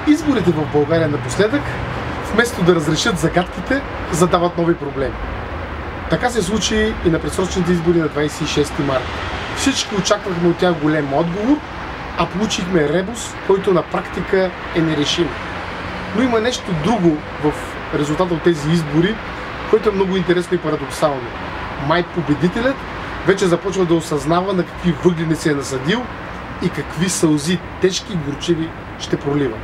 Изборите в България напоследък, вместо да разрешат загадките, задават нови проблеми. Така се случи и на предсрочните избори на 26 марта. Всички очаквахме от тях голям отговор, а получихме ребус, който на практика е нерешим. Но има нещо друго в резултата от тези избори, което е много интересно и парадоксално. Май победителят вече започва да осъзнава на какви въглени се е насадил и какви сълзи, тежки и горчиви, ще пролива.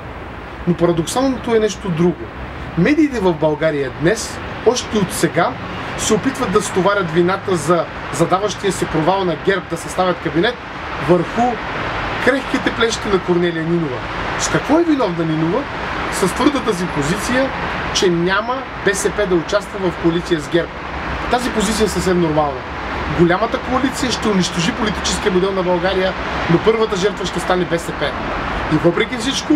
Но парадоксалното е нещо друго. Медиите в България днес, още от сега, се опитват да стоварят вината за задаващия се провал на ГЕРБ да съставят кабинет върху крехките плещи на Корнелия Нинова. С какво е виновна Нинова? С твърдата си позиция, че няма БСП да участва в коалиция с ГЕРБ. Тази позиция е съвсем нормална. Голямата коалиция ще унищожи политическия модел на България, но първата жертва ще стане БСП. И въпреки всичко,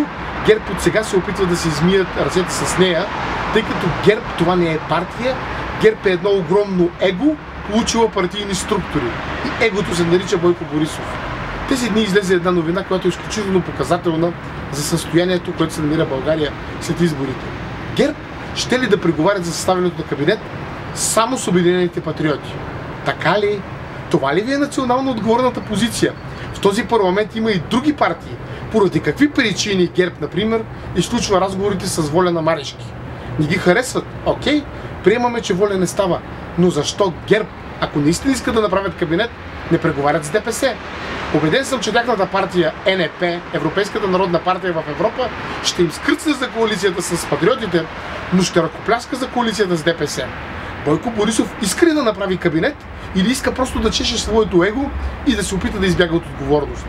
ГЕРБ от сега се опитва да се измият ръцете с нея, тъй като ГЕРБ това не е партия, ГЕРБ е едно огромно его, получила партийни структури. И егото се нарича Бойко Борисов. Тези дни излезе една новина, която е изключително показателна за състоянието, което се намира България след изборите. ГЕРБ ще ли да преговарят за съставянето на кабинет само с Обединените патриоти? Така ли? Това ли ви е национално отговорната позиция? В този парламент има и други партии. Поради какви причини ГЕРБ, например, изключва разговорите с Волена Марешки? Не ги харесват? Окей, приемаме, че Воля не става. Но защо ГЕРБ, ако наистина иска да направят кабинет, не преговарят с ДПС? Убеден съм, че тяхната партия ЕНП, Европейската народна партия в Европа, ще им скръцне за коалицията с патриотите, но ще ръкопляска за коалицията с ДПС. Бойко Борисов иска ли да направи кабинет или иска просто да чеше своето его и да се опита да избяга от отговорност?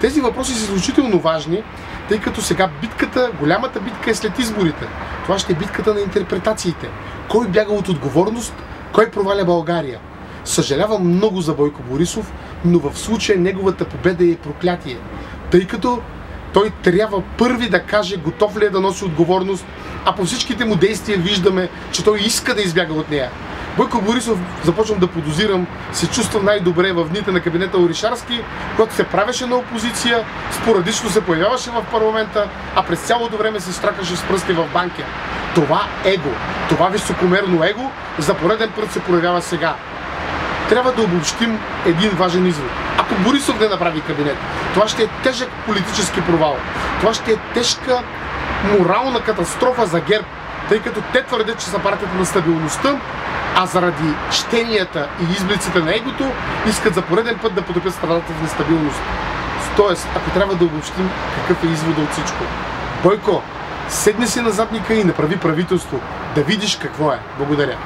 Тези въпроси са изключително важни, тъй като сега битката, голямата битка е след изборите. Това ще е битката на интерпретациите. Кой бяга от отговорност, кой проваля България? Съжалявам много за Бойко Борисов, но в случая неговата победа е проклятие, тъй като той трябва първи да каже готов ли е да носи отговорност, а по всичките му действия виждаме, че той иска да избяга от нея. Бойко Борисов, започвам да подозирам, се чувства най-добре в дните на кабинета Орешарски, когато се правеше на опозиция, спорадично се появяваше в парламента, а през цялото време се стракаше с пръсти в банкя. Това его, това високомерно его, за пореден път се проявява сега. Трябва да обобщим един важен извод. Ако Борисов не направи кабинет, това ще е тежък политически провал. Това ще е тежка морална катастрофа за ГЕРБ, тъй като те твърдят, че са партията на стабилността, а заради щенията и изблиците на егото искат за пореден път да потопят страната в нестабилност. Тоест, ако трябва да обобщим, какъв е извода от всичко? Бойко, седни си на задника и направи правителство, да видиш какво е. Благодаря.